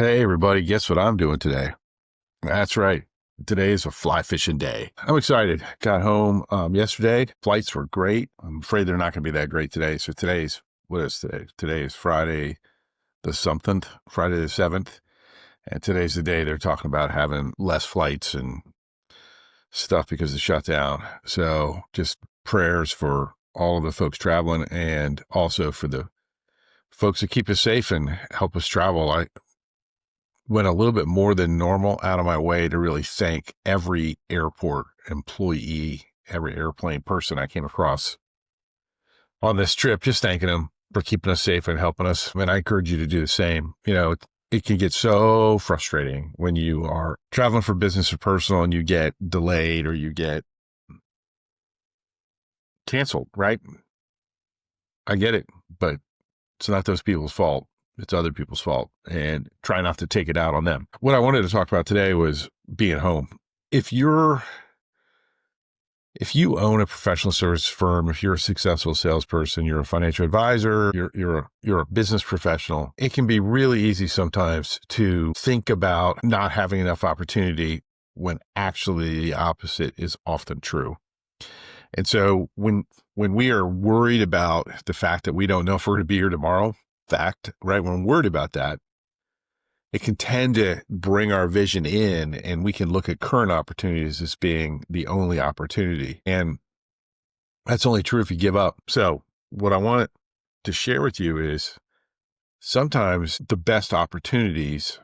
Hey, everybody, guess what I'm doing today? That's right. Today is a fly fishing day. I'm excited. Got home yesterday. Flights were great. I'm afraid they're not going to be that great today. So what is today? Today is Friday the something, Friday the 7th. And today's the day they're talking about having less flights and stuff because of the shutdown. So just prayers for all of the folks traveling and also for the folks that keep us safe and help us travel. I went a little bit more than normal out of my way to really thank every airport employee, every airplane person I came across on this trip, just thanking them for keeping us safe and helping us. And I encourage you to do the same. It can get so frustrating when you are traveling for business or personal and you get delayed or you get canceled, right? I get it, but it's not those people's fault. It's other people's fault, and try not to take it out on them. What I wanted to talk about today was being home. If you're if you own a professional service firm, if you're a successful salesperson, you're a financial advisor, you're a business professional, it can be really easy sometimes to think about not having enough opportunity when actually the opposite is often true. And so when we are worried about the fact that we don't know if we're going to be here tomorrow, right? When we're worried about that, it can tend to bring our vision in, and we can look at current opportunities as being the only opportunity. And that's only true if you give up. So what I want to share with you is sometimes the best opportunities,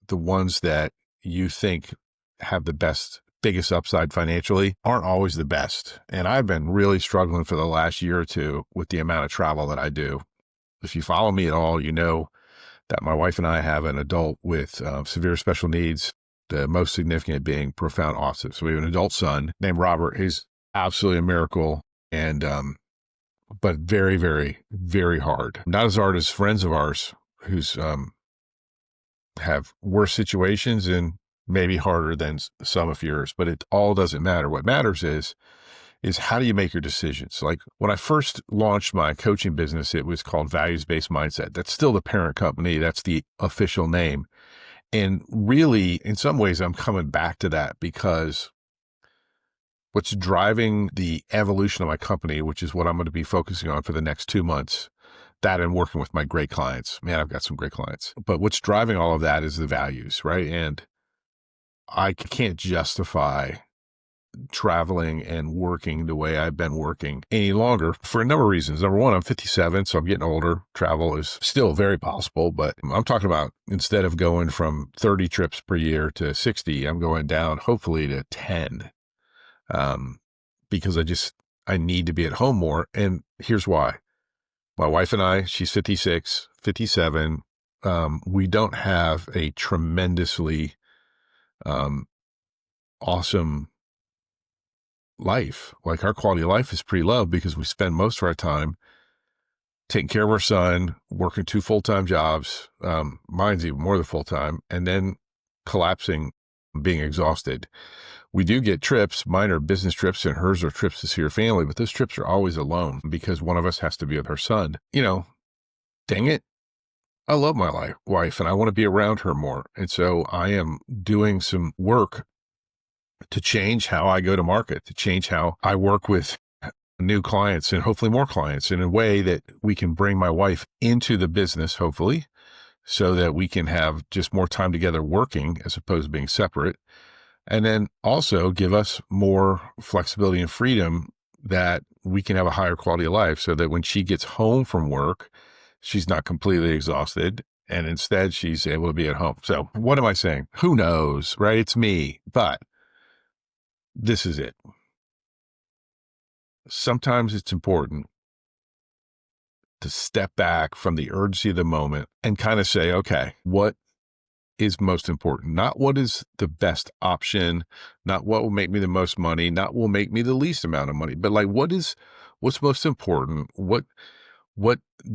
the ones that you think have the biggest upside financially, aren't always the best. And I've been really struggling for the last year or two with the amount of travel that I do. If you follow me at all, you know that my wife and I have an adult with severe special needs, the most significant being profound autism. So we have an adult son named Robert. He's absolutely a miracle, and but very, very, very hard. Not as hard as friends of ours who's have worse situations and maybe harder than some of yours, but it all doesn't matter. What matters is how do you make your decisions? Like when I first launched my coaching business, it was called Values-Based Mindset. That's still the parent company. That's the official name. And really, in some ways, I'm coming back to that because what's driving the evolution of my company, which is what I'm going to be focusing on for the next 2 months, that and working with my great clients. Man, I've got some great clients. But what's driving all of that is the values, right? And I can't justify traveling and working the way I've been working any longer for a number of reasons. Number one, I'm 57, so I'm getting older. Travel is still very possible, but I'm talking about instead of going from 30 trips per year to 60, I'm going down hopefully to 10 because I need to be at home more. And here's why. My wife and I, she's 56, 57. We don't have a tremendously awesome life. Like our quality of life is pretty low because we spend most of our time taking care of our son, working 2 full-time jobs. Mine's even more than full-time, and then collapsing, being exhausted. We do get trips. Mine are business trips and hers are trips to see her family, but those trips are always alone because one of us has to be with her son. Dang it. I love my wife and I want to be around her more. And so I am doing some work to change how I go to market, to change how I work with new clients and hopefully more clients in a way that we can bring my wife into the business, hopefully, so that we can have just more time together working as opposed to being separate. And then also give us more flexibility and freedom that we can have a higher quality of life so that when she gets home from work, she's not completely exhausted. And instead, she's able to be at home. So what am I saying? Who knows, right? It's me, but this is it. Sometimes it's important to step back from the urgency of the moment and kind of say, okay, what is most important? Not what is the best option, not what will make me the most money, not what will make me the least amount of money, but like what's most important? What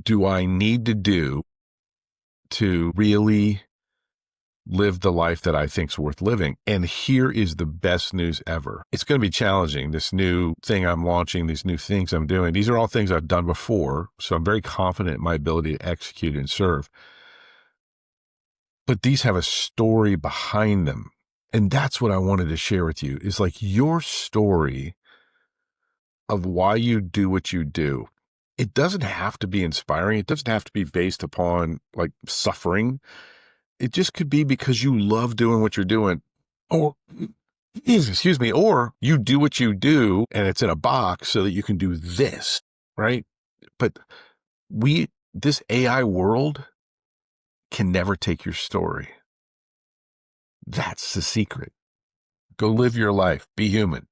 do I need to do to really live the life that I think is worth living? And here is the best news ever. It's going to be challenging. This new thing I'm launching, these new things I'm doing, these are all things I've done before. So I'm very confident in my ability to execute and serve. but these have a story behind them. And that's what I wanted to share with you, is like your story of why you do what you do. It doesn't have to be inspiring. It doesn't have to be based upon like suffering. It just could be because you love doing what you're doing. Or, excuse me, or you do what you do and it's in a box so that you can do this, right? But this AI world can never take your story. That's the secret. Go live your life. Be human.